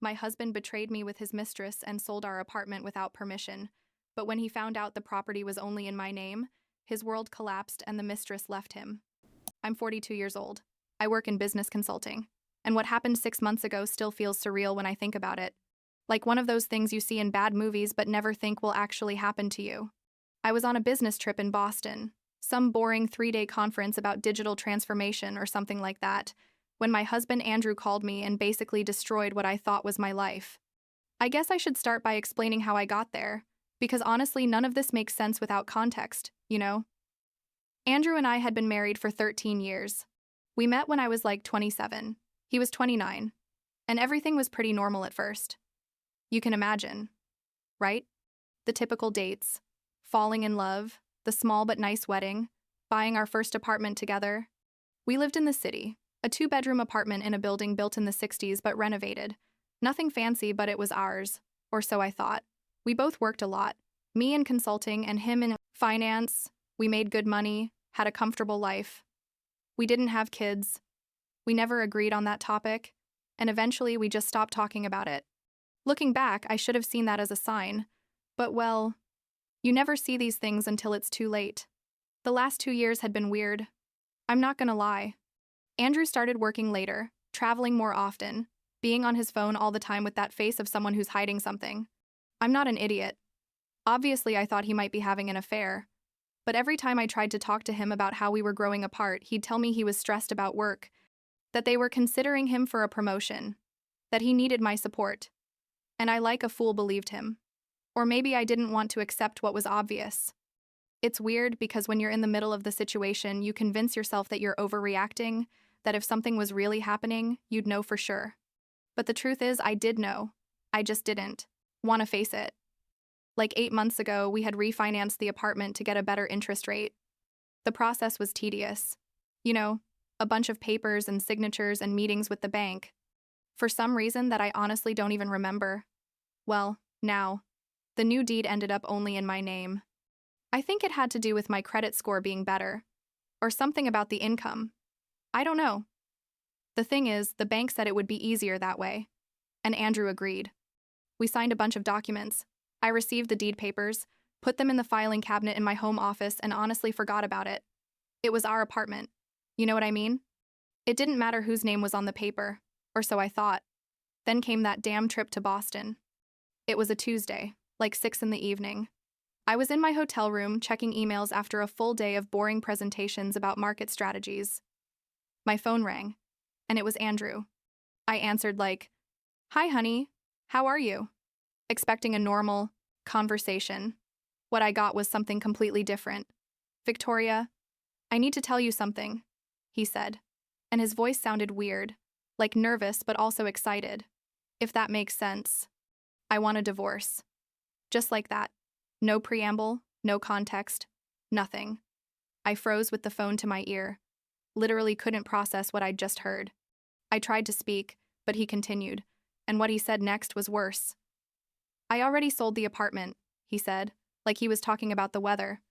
My husband betrayed me with his mistress and sold our apartment without permission, but when he found out the property was only in my name, his world collapsed and the mistress left him. I'm 42 years old. I work in business consulting, and what happened 6 months ago still feels surreal when I think about it. Like one of those things you see in bad movies but never think will actually happen to you. I was on a business trip in Boston, some boring 3-day conference about digital transformation or something like that, when my husband Andrew called me and basically destroyed what I thought was my life. I guess I should start by explaining how I got there, because honestly none of this makes sense without context, you know? Andrew and I had been married for 13 years. We met when I was like 27. He was 29. And everything was pretty normal at first. You can imagine, right? The typical dates, falling in love, the small but nice wedding, buying our first apartment together. We lived in the city, a 2-bedroom apartment in a building built in the 60s but renovated. Nothing fancy, but it was ours, or so I thought. We both worked a lot, me in consulting and him in finance. We made good money, had a comfortable life. We didn't have kids. We never agreed on that topic, and eventually we just stopped talking about it. Looking back, I should have seen that as a sign, but well, you never see these things until it's too late. The last 2 years had been weird. I'm not gonna lie. Andrew started working later, traveling more often, being on his phone all the time with that face of someone who's hiding something. I'm not an idiot. Obviously, I thought he might be having an affair. But every time I tried to talk to him about how we were growing apart, he'd tell me he was stressed about work, that they were considering him for a promotion, that he needed my support. And I like a fool believed him. Or maybe I didn't want to accept what was obvious. It's weird because when you're in the middle of the situation, you convince yourself that you're overreacting, that if something was really happening, you'd know for sure. But the truth is, I did know. I just didn't want to face it. Like 8 months ago, we had refinanced the apartment to get a better interest rate. The process was tedious. You know, a bunch of papers and signatures and meetings with the bank. For some reason that I honestly don't even remember. Well, now, the new deed ended up only in my name. I think it had to do with my credit score being better. Or something about the income. I don't know. The thing is, the bank said it would be easier that way. And Andrew agreed. We signed a bunch of documents. I received the deed papers, put them in the filing cabinet in my home office, and honestly forgot about it. It was our apartment. You know what I mean? It didn't matter whose name was on the paper, or so I thought. Then came that damn trip to Boston. It was a Tuesday, like 6 in the evening. I was in my hotel room checking emails after a full day of boring presentations about market strategies. My phone rang, and it was Andrew. I answered like, "Hi, honey. How are you?" Expecting a normal conversation. What I got was something completely different. "Victoria, I need to tell you something," he said, and his voice sounded weird, like nervous but also excited. If that makes sense. I want a divorce. Just like that. No preamble, no context, nothing. I froze with the phone to my ear. Literally couldn't process what I'd just heard. I tried to speak, but he continued, and what he said next was worse. "I already sold the apartment," he said, like he was talking about the weather.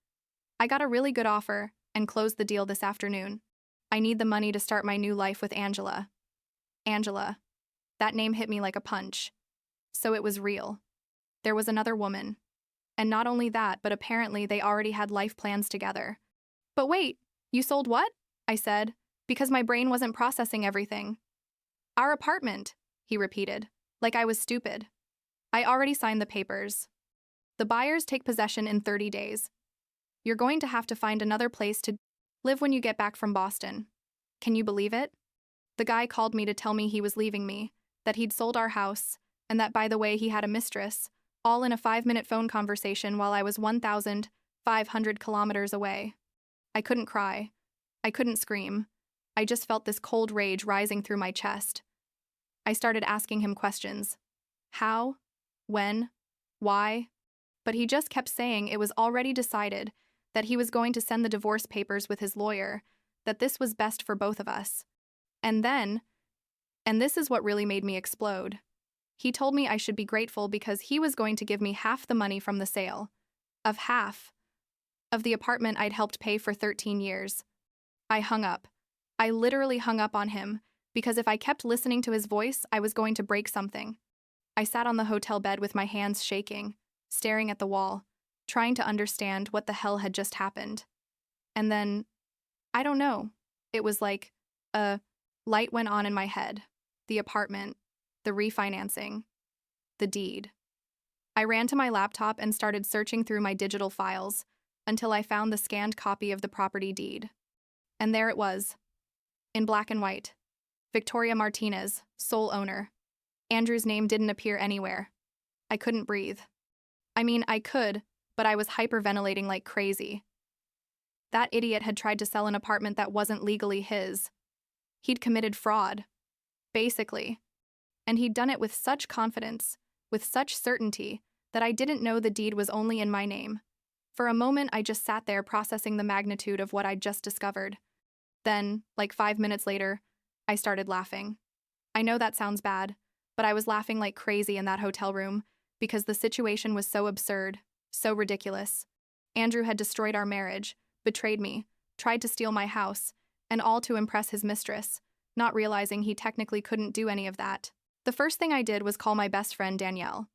"I got a really good offer and closed the deal this afternoon. I need the money to start my new life with Angela." Angela. That name hit me like a punch. So it was real. There was another woman. And not only that, but apparently they already had life plans together. "But wait, you sold what?" I said, because my brain wasn't processing everything. "Our apartment," he repeated, like I was stupid. "I already signed the papers. The buyers take possession in 30 days. You're going to have to find another place to live when you get back from Boston." Can you believe it? The guy called me to tell me he was leaving me, that he'd sold our house, and that, by the way, he had a mistress, all in a 5-minute phone conversation while I was 1,500 kilometers away. I couldn't cry. I couldn't scream. I just felt this cold rage rising through my chest. I started asking him questions. How? When? Why? But he just kept saying it was already decided, that he was going to send the divorce papers with his lawyer, that this was best for both of us. And then, and this is what really made me explode, he told me I should be grateful because he was going to give me half the money from the sale, of half, of the apartment I'd helped pay for 13 years. I hung up. I literally hung up on him, because if I kept listening to his voice, I was going to break something. I sat on the hotel bed with my hands shaking, staring at the wall, trying to understand what the hell had just happened. And then, I don't know, it was like a light went on in my head. The apartment, the refinancing, the deed. I ran to my laptop and started searching through my digital files until I found the scanned copy of the property deed. And there it was, in black and white. Victoria Martinez, sole owner. Andrew's name didn't appear anywhere. I couldn't breathe. I mean, I could, but I was hyperventilating like crazy. That idiot had tried to sell an apartment that wasn't legally his. He'd committed fraud, basically. And he'd done it with such confidence, with such certainty, that I didn't know the deed was only in my name. For a moment, I just sat there processing the magnitude of what I'd just discovered. Then, like 5 minutes later, I started laughing. I know that sounds bad, but I was laughing like crazy in that hotel room because the situation was so absurd, so ridiculous. Andrew had destroyed our marriage, betrayed me, tried to steal my house, and all to impress his mistress, not realizing he technically couldn't do any of that. The first thing I did was call my best friend Danielle.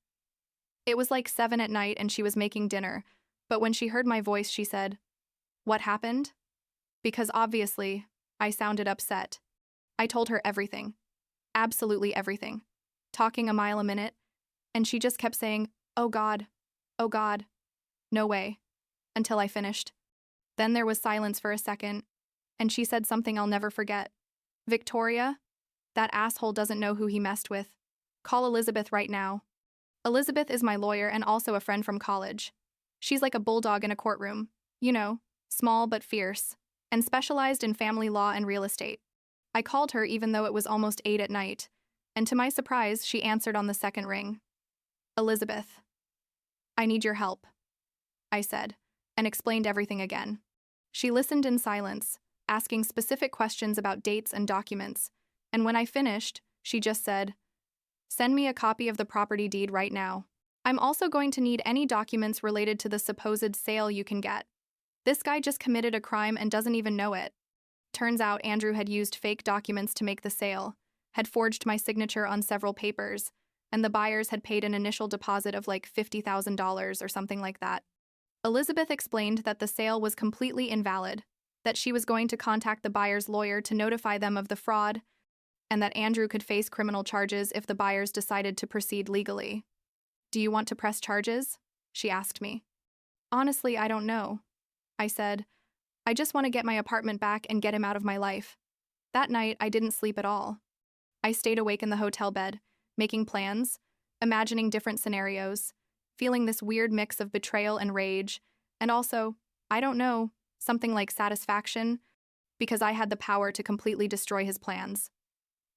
It was like 7 at night and she was making dinner, but when she heard my voice, she said, "What happened?" Because obviously, I sounded upset. I told her everything. Absolutely everything. Talking a mile a minute, and she just kept saying, oh God, no way," until I finished. Then there was silence for a second, and she said something I'll never forget. "Victoria, that asshole doesn't know who he messed with. Call Elizabeth right now." Elizabeth is my lawyer and also a friend from college. She's like a bulldog in a courtroom, you know, small but fierce, and specialized in family law and real estate. I called her even though it was almost 8 at night, and to my surprise, she answered on the second ring. "Elizabeth, I need your help," I said, and explained everything again. She listened in silence, asking specific questions about dates and documents, and when I finished, she just said, "Send me a copy of the property deed right now. I'm also going to need any documents related to the supposed sale you can get. This guy just committed a crime and doesn't even know it." Turns out Andrew had used fake documents to make the sale, had forged my signature on several papers, and the buyers had paid an initial deposit of like $50,000 or something like that. Elizabeth explained that the sale was completely invalid, that she was going to contact the buyer's lawyer to notify them of the fraud, and that Andrew could face criminal charges if the buyers decided to proceed legally. "Do you want to press charges?" she asked me. "Honestly, I don't know," I said. "I just want to get my apartment back and get him out of my life." That night, I didn't sleep at all. I stayed awake in the hotel bed, making plans, imagining different scenarios, feeling this weird mix of betrayal and rage, and also, I don't know, something like satisfaction, because I had the power to completely destroy his plans.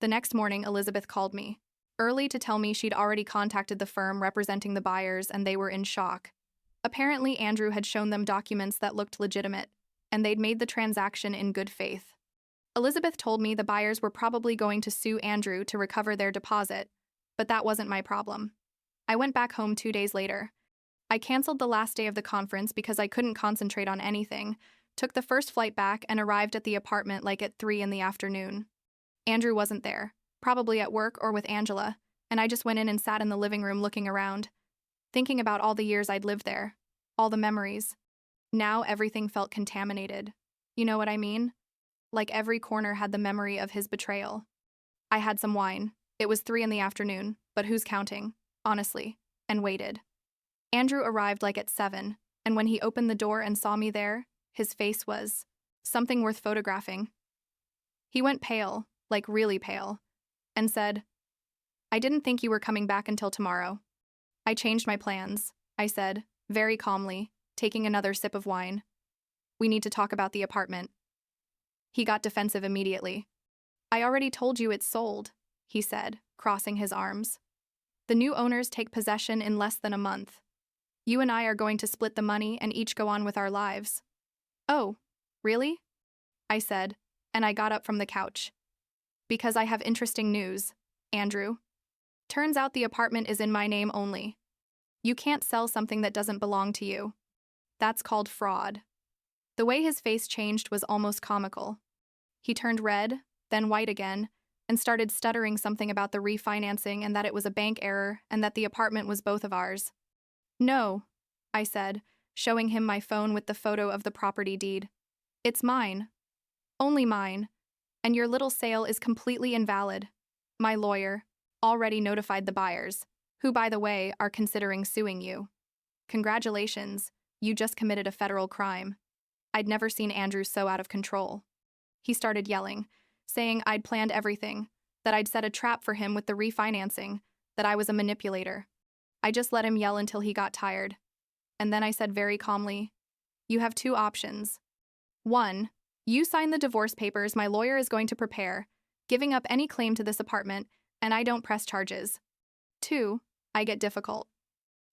The next morning, Elizabeth called me, early, to tell me she'd already contacted the firm representing the buyers and they were in shock. Apparently, Andrew had shown them documents that looked legitimate, and they'd made the transaction in good faith. Elizabeth told me the buyers were probably going to sue Andrew to recover their deposit, but that wasn't my problem. I went back home 2 days later. I canceled the last day of the conference because I couldn't concentrate on anything, took the first flight back, and arrived at the apartment like at 3 in the afternoon. Andrew wasn't there, probably at work or with Angela, and I just went in and sat in the living room looking around, thinking about all the years I'd lived there, all the memories. Now everything felt contaminated. You know what I mean? Like every corner had the memory of his betrayal. I had some wine. It was 3 in the afternoon, but who's counting, honestly, and waited. Andrew arrived like at 7, and when he opened the door and saw me there, his face was something worth photographing. He went pale, like really pale, and said, "I didn't think you were coming back until tomorrow." "I changed my plans," I said, very calmly, taking another sip of wine. "We need to talk about the apartment." He got defensive immediately. "I already told you it's sold," he said, crossing his arms. "The new owners take possession in less than a month. You and I are going to split the money and each go on with our lives." "Oh, really?" I said, and I got up from the couch. "Because I have interesting news, Andrew. Turns out the apartment is in my name only. You can't sell something that doesn't belong to you. That's called fraud." The way his face changed was almost comical. He turned red, then white again, and started stuttering something about the refinancing and that it was a bank error and that the apartment was both of ours. No, I said, showing him my phone with the photo of the property deed. It's mine. Only mine. And your little sale is completely invalid. My lawyer already notified the buyers, who, by the way, are considering suing you. Congratulations, you just committed a federal crime. I'd never seen Andrew so out of control. He started yelling, saying I'd planned everything, that I'd set a trap for him with the refinancing, that I was a manipulator. I just let him yell until he got tired. And then I said very calmly, you have two options. 1. You sign the divorce papers my lawyer is going to prepare, giving up any claim to this apartment, and I don't press charges. 2. I get difficult.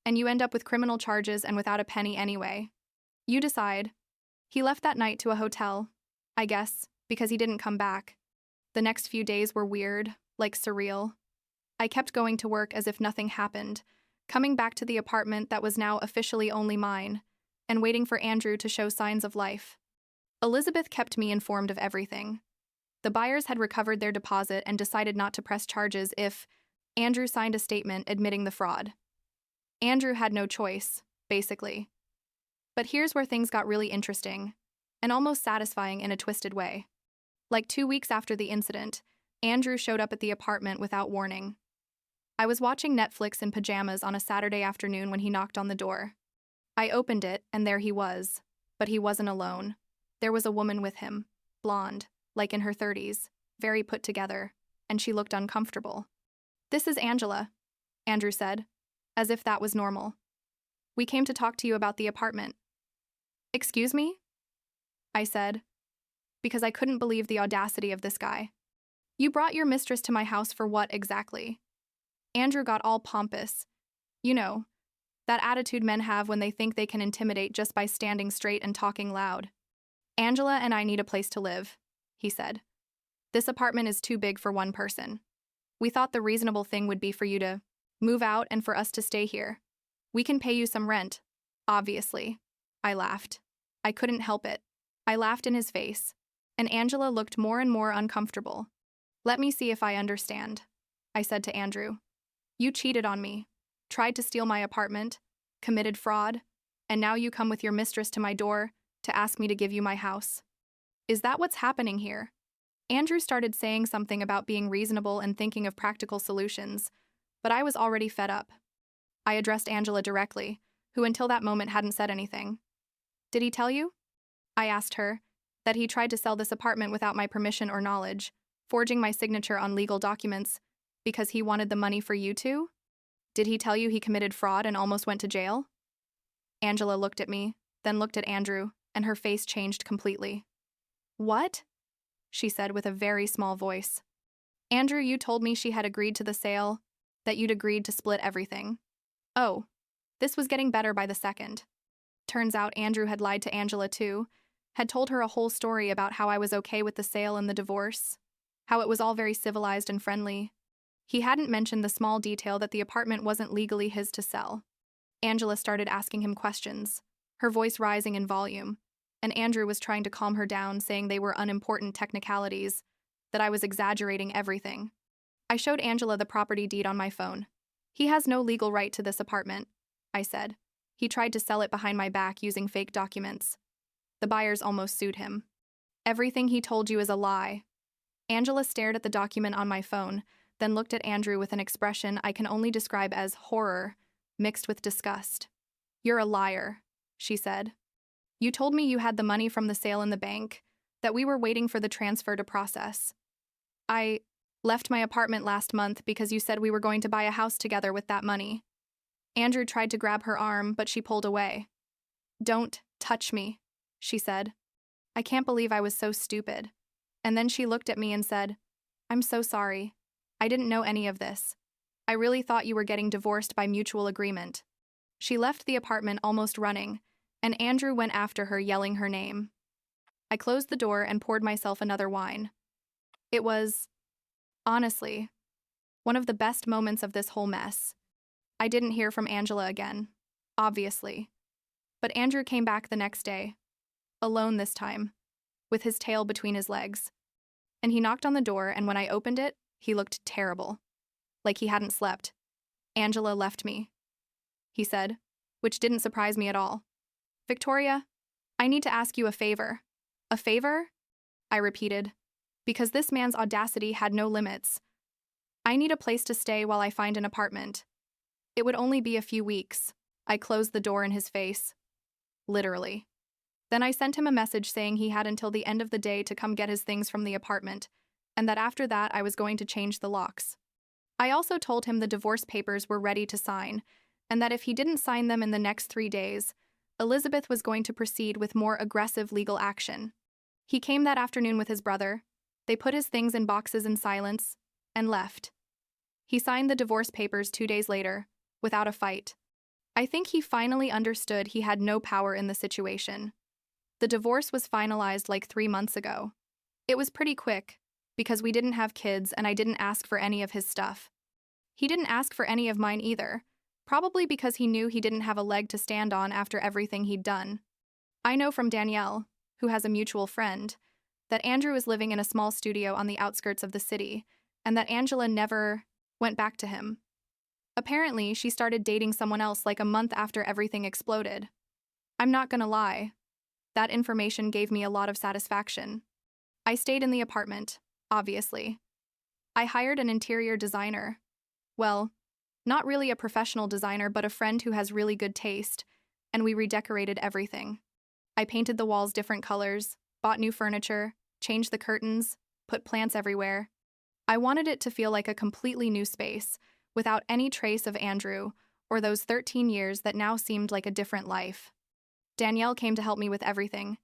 And you end up with criminal charges and without a penny anyway. You decide. He left that night to a hotel, I guess, because he didn't come back. The next few days were weird, like surreal. I kept going to work as if nothing happened, coming back to the apartment that was now officially only mine, and waiting for Andrew to show signs of life. Elizabeth kept me informed of everything. The buyers had recovered their deposit and decided not to press charges if Andrew signed a statement admitting the fraud. Andrew had no choice, basically. But here's where things got really interesting, and almost satisfying in a twisted way. Like 2 weeks after the incident, Andrew showed up at the apartment without warning. I was watching Netflix in pajamas on a Saturday afternoon when he knocked on the door. I opened it, and there he was. But he wasn't alone. There was a woman with him, blonde, like in her 30s, very put together, and she looked uncomfortable. This is Angela, Andrew said, as if that was normal. We came to talk to you about the apartment. Excuse me? I said, because I couldn't believe the audacity of this guy. You brought your mistress to my house for what exactly? Andrew got all pompous. You know, that attitude men have when they think they can intimidate just by standing straight and talking loud. Angela and I need a place to live, he said. This apartment is too big for one person. We thought the reasonable thing would be for you to move out and for us to stay here. We can pay you some rent, obviously. I laughed. I couldn't help it. I laughed in his face, and Angela looked more and more uncomfortable. Let me see if I understand, I said to Andrew. You cheated on me, tried to steal my apartment, committed fraud, and now you come with your mistress to my door to ask me to give you my house. Is that what's happening here? Andrew started saying something about being reasonable and thinking of practical solutions, but I was already fed up. I addressed Angela directly, who until that moment hadn't said anything. Did he tell you? I asked her, that he tried to sell this apartment without my permission or knowledge, forging my signature on legal documents, because he wanted the money for you two? Did he tell you he committed fraud and almost went to jail? Angela looked at me, then looked at Andrew, and her face changed completely. What? She said with a very small voice. Andrew, you told me she had agreed to the sale, that you'd agreed to split everything. Oh, this was getting better by the second. Turns out Andrew had lied to Angela too, had told her a whole story about how I was okay with the sale and the divorce, how it was all very civilized and friendly. He hadn't mentioned the small detail that the apartment wasn't legally his to sell. Angela started asking him questions, her voice rising in volume, and Andrew was trying to calm her down, saying they were unimportant technicalities, that I was exaggerating everything. I showed Angela the property deed on my phone. He has no legal right to this apartment, I said. He tried to sell it behind my back using fake documents. The buyers almost sued him. Everything he told you is a lie. Angela stared at the document on my phone, then looked at Andrew with an expression I can only describe as horror, mixed with disgust. You're a liar, she said. You told me you had the money from the sale in the bank, that we were waiting for the transfer to process. I left my apartment last month because you said we were going to buy a house together with that money. Andrew tried to grab her arm, but she pulled away. Don't touch me, she said. I can't believe I was so stupid. And then she looked at me and said, I'm so sorry. I didn't know any of this. I really thought you were getting divorced by mutual agreement. She left the apartment almost running, and Andrew went after her yelling her name. I closed the door and poured myself another wine. It was, honestly, one of the best moments of this whole mess. I didn't hear from Angela again, obviously. But Andrew came back the next day, alone this time, with his tail between his legs. And he knocked on the door, and when I opened it, He looked terrible, like he hadn't slept. "Angela left me," he said, which didn't surprise me at all. "Victoria, I need to ask you a favor." "A favor?" I repeated, because this man's audacity had no limits. "I need a place to stay while I find an apartment. It would only be a few weeks." I closed the door in his face. Literally. Then I sent him a message saying he had until the end of the day to come get his things from the apartment, and that after that I was going to change the locks. I also told him the divorce papers were ready to sign, and that if he didn't sign them in the next 3 days, Elizabeth was going to proceed with more aggressive legal action. He came that afternoon with his brother. They put his things in boxes in silence and left. He signed the divorce papers 2 days later, without a fight. I think he finally understood he had no power in the situation. The divorce was finalized like 3 months ago. It was pretty quick, because we didn't have kids and I didn't ask for any of his stuff. He didn't ask for any of mine either, probably because he knew he didn't have a leg to stand on after everything he'd done. I know from Danielle, who has a mutual friend, that Andrew is living in a small studio on the outskirts of the city, and that Angela never went back to him. Apparently, she started dating someone else like a month after everything exploded. I'm not gonna lie. That information gave me a lot of satisfaction. I stayed in the apartment, obviously. I hired an interior designer. Well, not really a professional designer, but a friend who has really good taste, and we redecorated everything. I painted the walls different colors, bought new furniture, changed the curtains, put plants everywhere. I wanted it to feel like a completely new space, without any trace of Andrew or those 13 years that now seemed like a different life. Danielle came to help me with everything,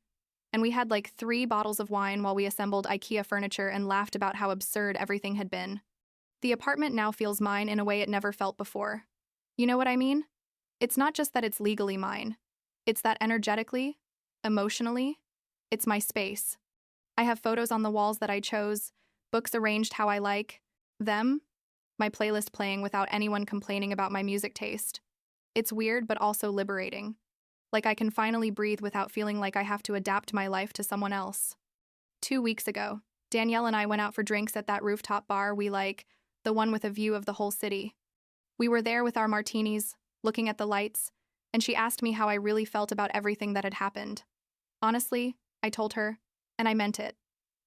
and we had like 3 bottles of wine while we assembled IKEA furniture and laughed about how absurd everything had been. The apartment now feels mine in a way it never felt before. You know what I mean? It's not just that it's legally mine. It's that energetically, emotionally, it's my space. I have photos on the walls that I chose, books arranged how I like them, my playlist playing without anyone complaining about my music taste. It's weird but also liberating. Like I can finally breathe without feeling like I have to adapt my life to someone else. 2 weeks ago, Danielle and I went out for drinks at that rooftop bar we like, the one with a view of the whole city. We were there with our martinis, looking at the lights, and she asked me how I really felt about everything that had happened. Honestly, I told her, and I meant it.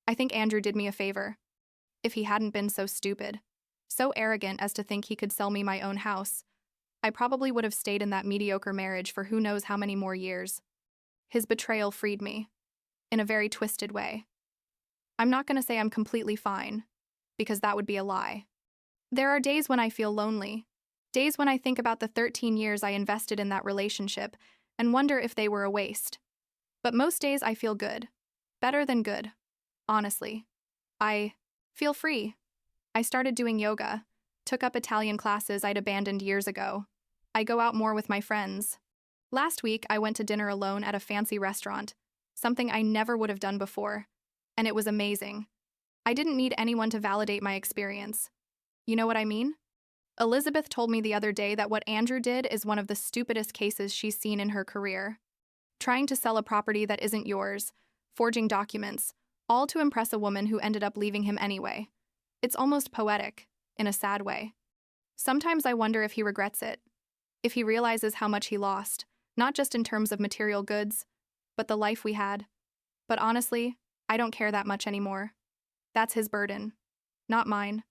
I think Andrew did me a favor. If he hadn't been so stupid, so arrogant as to think he could sell me my own house, I probably would have stayed in that mediocre marriage for who knows how many more years. His betrayal freed me, in a very twisted way. I'm not going to say I'm completely fine, because that would be a lie. There are days when I feel lonely, days when I think about the 13 years I invested in that relationship and wonder if they were a waste. But most days I feel good. Better than good. Honestly. I feel free. I started doing yoga, took up Italian classes I'd abandoned years ago. I go out more with my friends. Last week, I went to dinner alone at a fancy restaurant, something I never would have done before, and it was amazing. I didn't need anyone to validate my experience. You know what I mean? Elizabeth told me the other day that what Andrew did is one of the stupidest cases she's seen in her career. Trying to sell a property that isn't yours, forging documents, all to impress a woman who ended up leaving him anyway. It's almost poetic, in a sad way. Sometimes I wonder if he regrets it, if he realizes how much he lost, not just in terms of material goods, but the life we had. But honestly, I don't care that much anymore. That's his burden, not mine.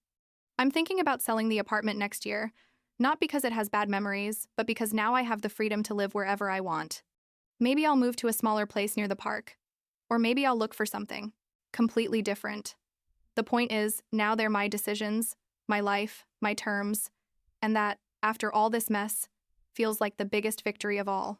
I'm thinking about selling the apartment next year, not because it has bad memories, but because now I have the freedom to live wherever I want. Maybe I'll move to a smaller place near the park, or maybe I'll look for something completely different. The point is, now they're my decisions, my life, my terms, and that, after all this mess, feels like the biggest victory of all.